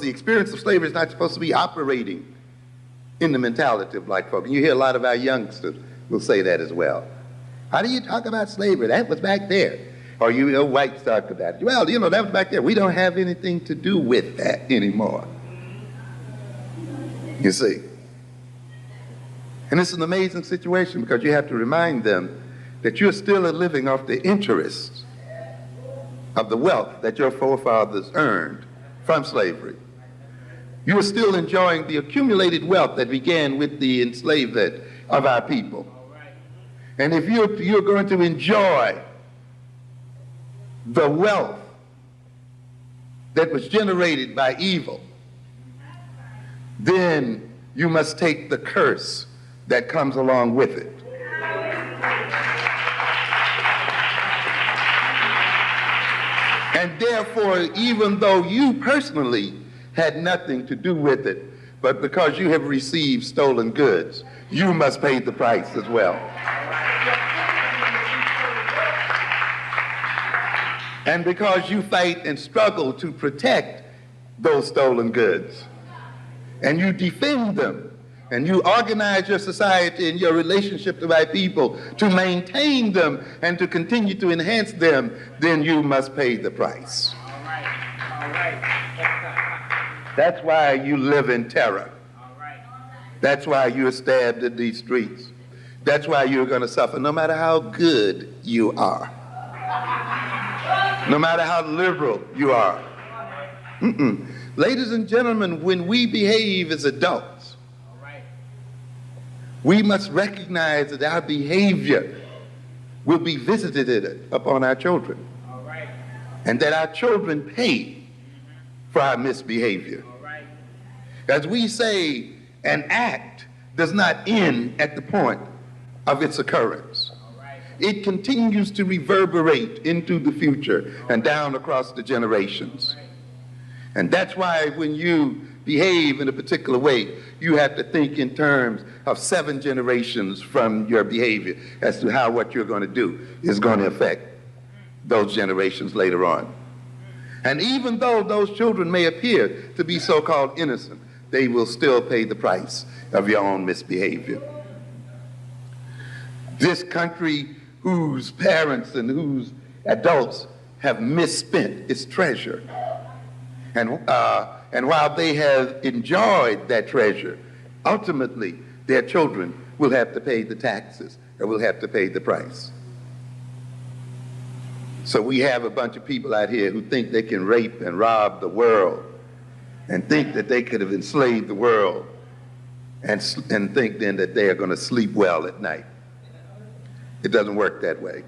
the experience of slavery is not supposed to be operating in the mentality of black folk. And you hear a lot of our youngsters will say that as well. How do you talk about slavery? That was back there. Or you know, whites talk about it. Well, you know, that was back there. We don't have anything to do with that anymore. You see. And it's an amazing situation because you have to remind them that you're still living off the interest of the wealth that your forefathers earned from slavery. You are still enjoying the accumulated wealth that began with the enslavement of our people. And if you're going to enjoy the wealth that was generated by evil, then you must take the curse that comes along with it. And therefore, even though you personally had nothing to do with it, but because you have received stolen goods, you must pay the price as well. And because you fight and struggle to protect those stolen goods, and you defend them, and you organize your society and your relationship to my people to maintain them and to continue to enhance them, then you must pay the price. All right. That's why you live in terror. All right. That's why you're stabbed in these streets. That's why you're going to suffer, no matter how good you are, no matter how liberal you are. Ladies and gentlemen, when we behave as adults, we must recognize that our behavior will be visited upon our children. All right. And that our children pay for our misbehavior. All right. As we say, an act does not end at the point of its occurrence. All right. It continues to reverberate into the future and down across the generations. All right. And that's why when you behave in a particular way, you have to think in terms of 7 generations from your behavior as to how what you're going to do is going to affect those generations later on. And even though those children may appear to be so-called innocent, they will still pay the price of your own misbehavior. This country whose parents and whose adults have misspent its treasure, and while they have enjoyed that treasure, ultimately their children will have to pay the taxes or will have to pay the price. So we have a bunch of people out here who think they can rape and rob the world and think that they could have enslaved the world and think then that they are going to sleep well at night. It doesn't work that way.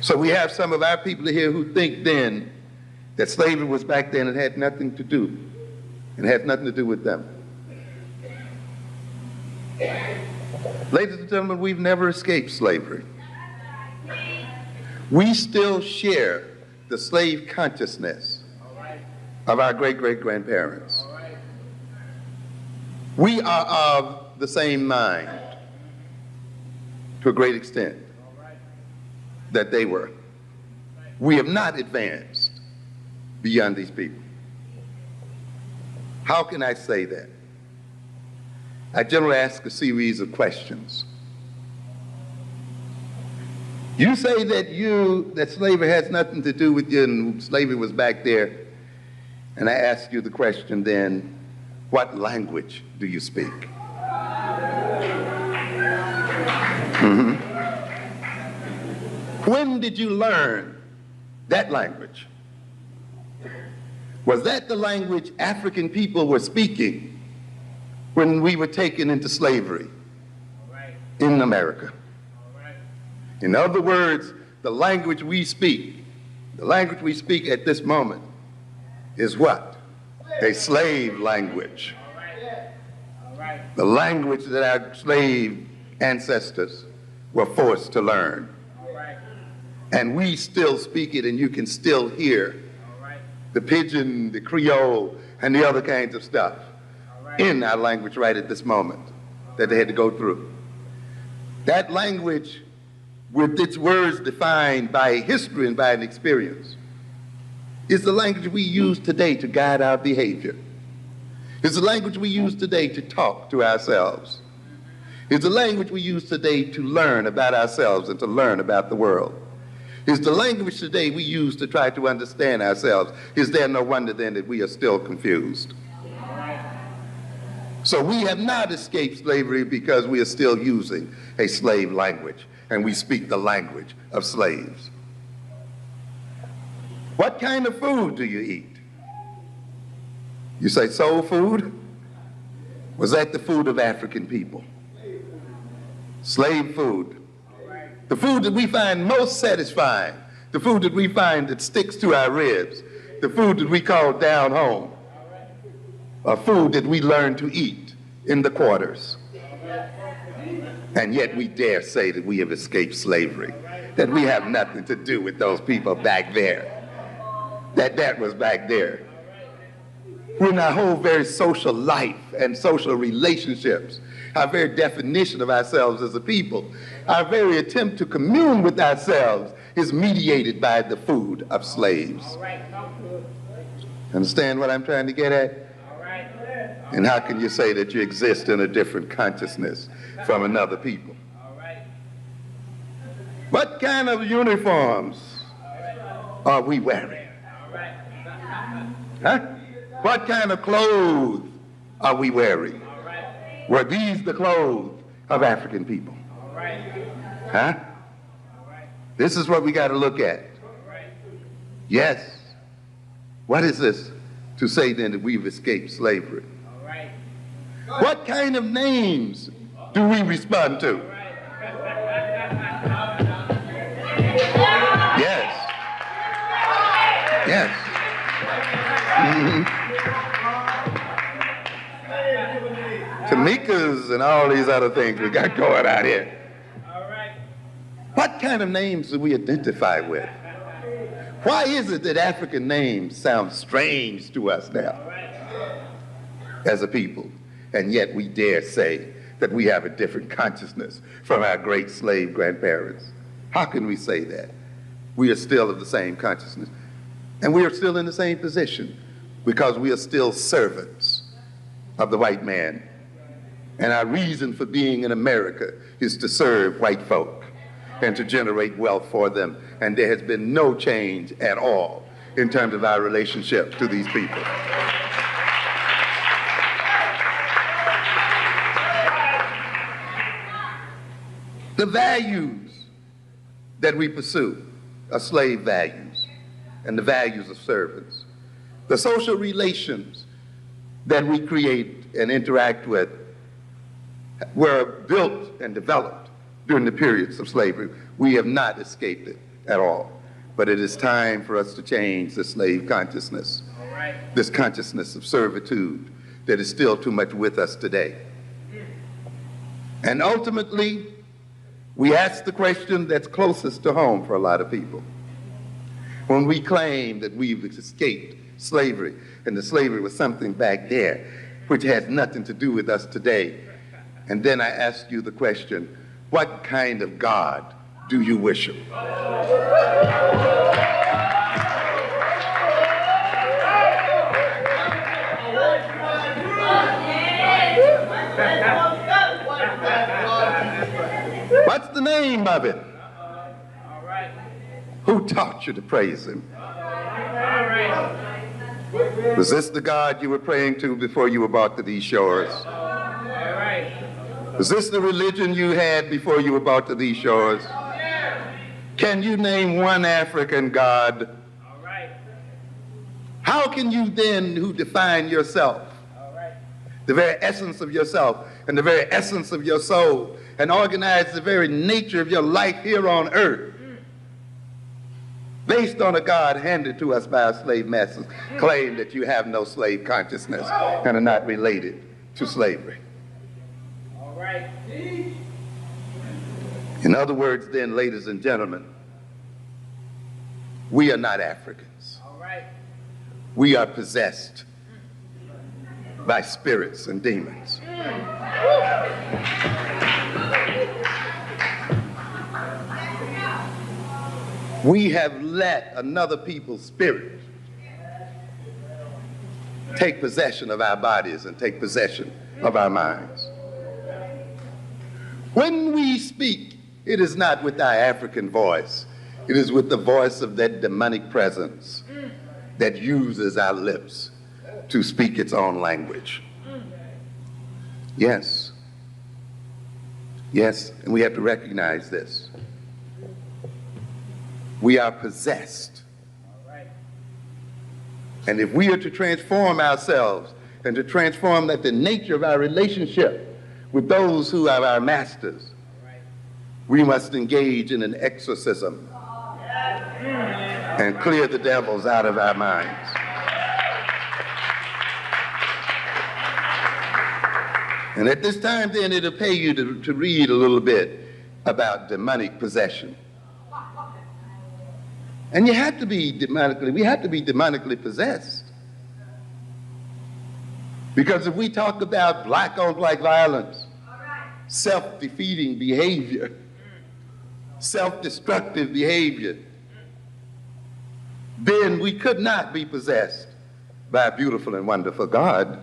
So we have some of our people here who think then that slavery was back then and had nothing to do. It had nothing to do with them. Ladies and gentlemen, we've never escaped slavery. We still share the slave consciousness of our great-great-grandparents. We are of the same mind to a great extent that they were. We have not advanced beyond these people. How can I say that? I generally ask a series of questions. You say that slavery has nothing to do with you and slavery was back there. And I ask you the question then, what language do you speak? When did you learn that language? Was that the language African people were speaking when we were taken into slavery in America? In other words, the language we speak at this moment is what? A slave language. The language that our slave ancestors were forced to learn. And we still speak it, and you can still hear the pidgin, the Creole, and the other kinds of stuff in our language right at this moment that they had to go through. That language, with its words defined by history and by an experience, It's the language we use today to guide our behavior. It's the language we use today to talk to ourselves. It's the language we use today to learn about ourselves and to learn about the world. It's the language today we use to try to understand ourselves. Is there no wonder then that we are still confused? So we have not escaped slavery because we are still using a slave language and we speak the language of slaves. What kind of food do you eat? You say soul food? Was that the food of African people? Slave food. The food that we find most satisfying, the food that we find that sticks to our ribs, the food that we call down home, a food that we learn to eat in the quarters. And yet we dare say that we have escaped slavery, that we have nothing to do with those people back there, that was back there. When our whole very social life and social relationships, our very definition of ourselves as a people, our very attempt to commune with ourselves is mediated by the food of slaves. Understand what I'm trying to get at? And how can you say that you exist in a different consciousness from another people? What kind of uniforms are we wearing? Huh? What kind of clothes are we wearing? Were these the clothes of African people? Huh? This is what we got to look at. Yes. What is this to say then that we've escaped slavery? What kind of names do we respond to? Yes. Yes. Tamikas and all these other things we got going out here. What kind of names do we identify with? Why is it that African names sound strange to us now as a people, and yet we dare say that we have a different consciousness from our great slave grandparents? How can we say that? We are still of the same consciousness, and we are still in the same position because we are still servants of the white man. And our reason for being in America is to serve white folk and to generate wealth for them. And there has been no change at all in terms of our relationship to these people. The values that we pursue are slave values and the values of servants. The social relations that we create and interact with were built and developed during the periods of slavery. We have not escaped it at all. But it is time for us to change the slave consciousness, this consciousness of servitude that is still too much with us today. And ultimately, we ask the question that's closest to home for a lot of people. When we claim that we've escaped slavery, and the slavery was something back there which has nothing to do with us today. And then I ask you the question, what kind of God do you worship? What's the name of it? Who taught you to praise him? Was this the God you were praying to before you were brought to these shores? Was this the religion you had before you were brought to these shores? Can you name one African God? How can you then, who define yourself, the very essence of yourself and the very essence of your soul, and organize the very nature of your life here on earth, based on a God handed to us by our slave masters, claim that you have no slave consciousness and are not related to slavery? In other words, then, ladies and gentlemen, we are not Africans. We are possessed by spirits and demons. We have let another people's spirit take possession of our bodies and take possession of our minds. When we speak, it is not with our African voice. It is with the voice of that demonic presence that uses our lips to speak its own language. Yes. Yes, and we have to recognize this. We are possessed. And if we are to transform ourselves and to transform the nature of our relationship with those who are our masters, we must engage in an exorcism and clear the devils out of our minds. And at this time, then, it'll pay you to read a little bit about demonic possession. And we have to be demonically possessed. Because if we talk about black-on-black violence, self-defeating behavior, self-destructive behavior, then we could not be possessed by a beautiful and wonderful God.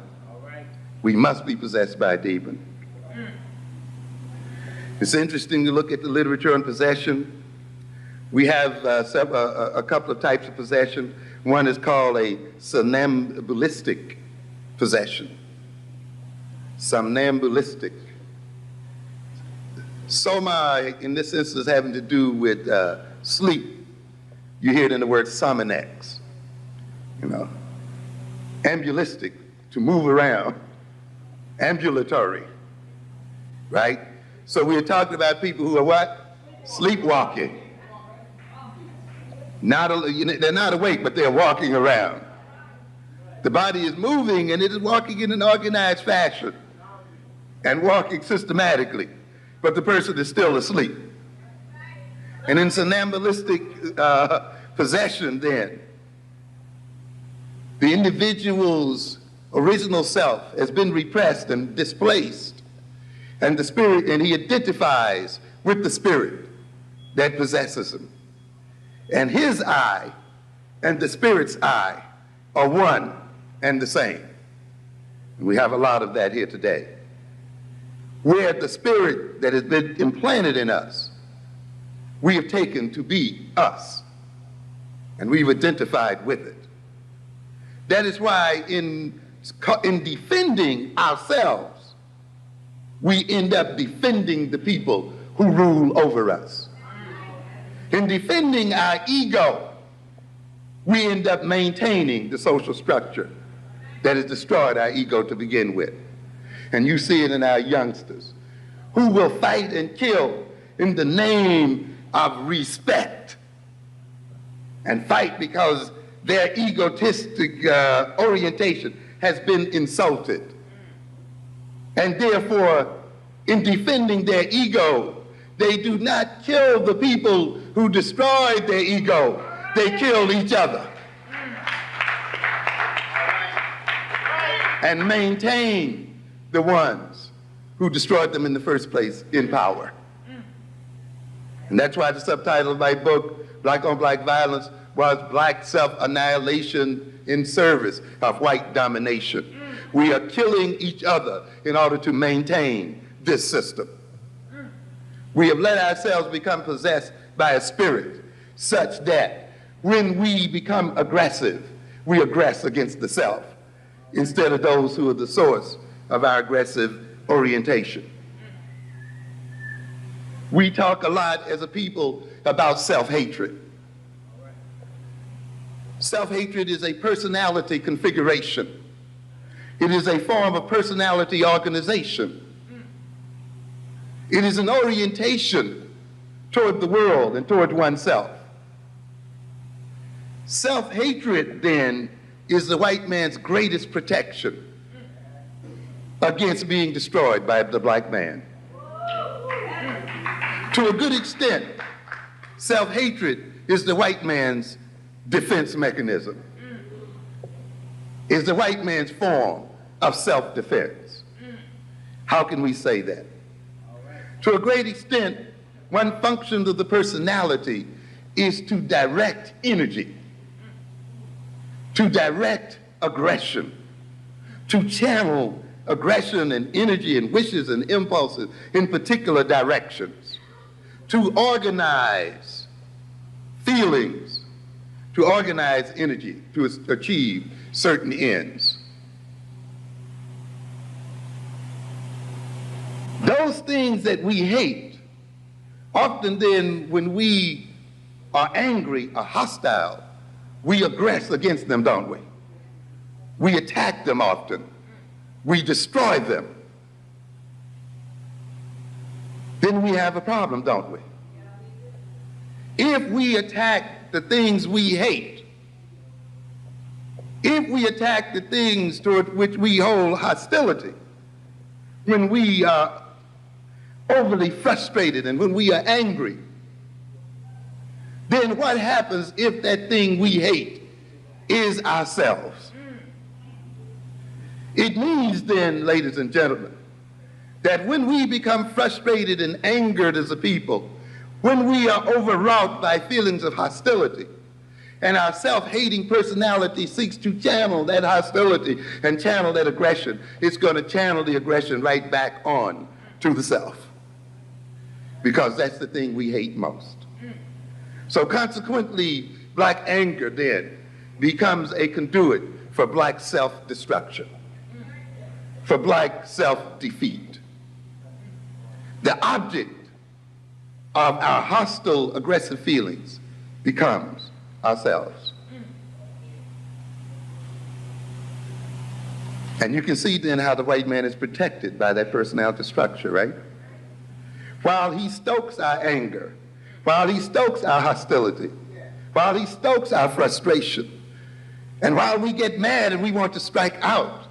We must be possessed by a demon. It's interesting to look at the literature on possession. We have a couple of types of possession. One is called a somnambulistic possession. Somnambulistic. Soma, in this instance, having to do with sleep. You hear it in the word sominex. Ambulistic, to move around. Ambulatory, right? So we're talking about people who are what? Sleepwalking. They're not awake, but they're walking around. The body is moving, and it is walking in an organized fashion and walking systematically, but the person is still asleep. And in somnambulistic possession, then, the individual's original self has been repressed and displaced, and the spirit, and he identifies with the spirit that possesses him. And his I and the spirit's I are one and the same. And we have a lot of that here today, where the spirit that has been implanted in us, we have taken to be us, and we've identified with it. That is why in defending ourselves, we end up defending the people who rule over us. In defending our ego, we end up maintaining the social structure that has destroyed our ego to begin with. And you see it in our youngsters, who will fight and kill in the name of respect, and fight because their egotistic orientation has been insulted. And therefore, in defending their ego, they do not kill the people who destroyed their ego. They kill each other and maintain the ones who destroyed them in the first place in power. And that's why the subtitle of my book, Black on Black Violence, was Black Self-Annihilation in Service of White Domination. We are killing each other in order to maintain this system. We have let ourselves become possessed by a spirit such that when we become aggressive, we aggress against the self instead of those who are the source of our aggressive orientation. We talk a lot as a people about self-hatred. Self-hatred is a personality configuration. It is a form of personality organization. It is an orientation toward the world and toward oneself. Self-hatred, then, is the white man's greatest protection against being destroyed by the black man. To a good extent, self-hatred is the white man's defense mechanism, is the white man's form of self-defense. How can we say that? To a great extent, one function of the personality is to direct energy, to direct aggression, to channel aggression and energy and wishes and impulses in particular directions, to organize feelings, to organize energy, to achieve certain ends. Those things that we hate, often then when we are angry or hostile, we aggress against them, don't we? We attack them often. We destroy them. Then we have a problem, don't we? If we attack the things we hate, if we attack the things toward which we hold hostility, when we are overly frustrated and when we are angry, then what happens if that thing we hate is ourselves? It means then, ladies and gentlemen, that when we become frustrated and angered as a people, when we are overwrought by feelings of hostility, and our self-hating personality seeks to channel that hostility and channel that aggression, it's going to channel the aggression right back on to the self, because that's the thing we hate most. So consequently, black anger then becomes a conduit for black self-destruction, for black self-defeat. The object of our hostile, aggressive feelings becomes ourselves. And you can see then how the white man is protected by that personality structure, right? While he stokes our anger, while he stokes our hostility, while he stokes our frustration, and while we get mad and we want to strike out,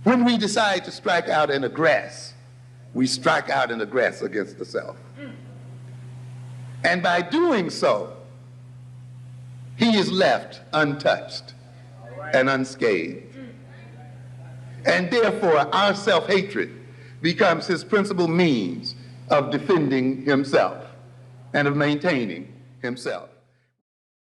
when we decide to strike out and aggress, we strike out and aggress against the self. And by doing so, he is left untouched and unscathed. And therefore, our self-hatred becomes his principal means of defending himself and of maintaining himself.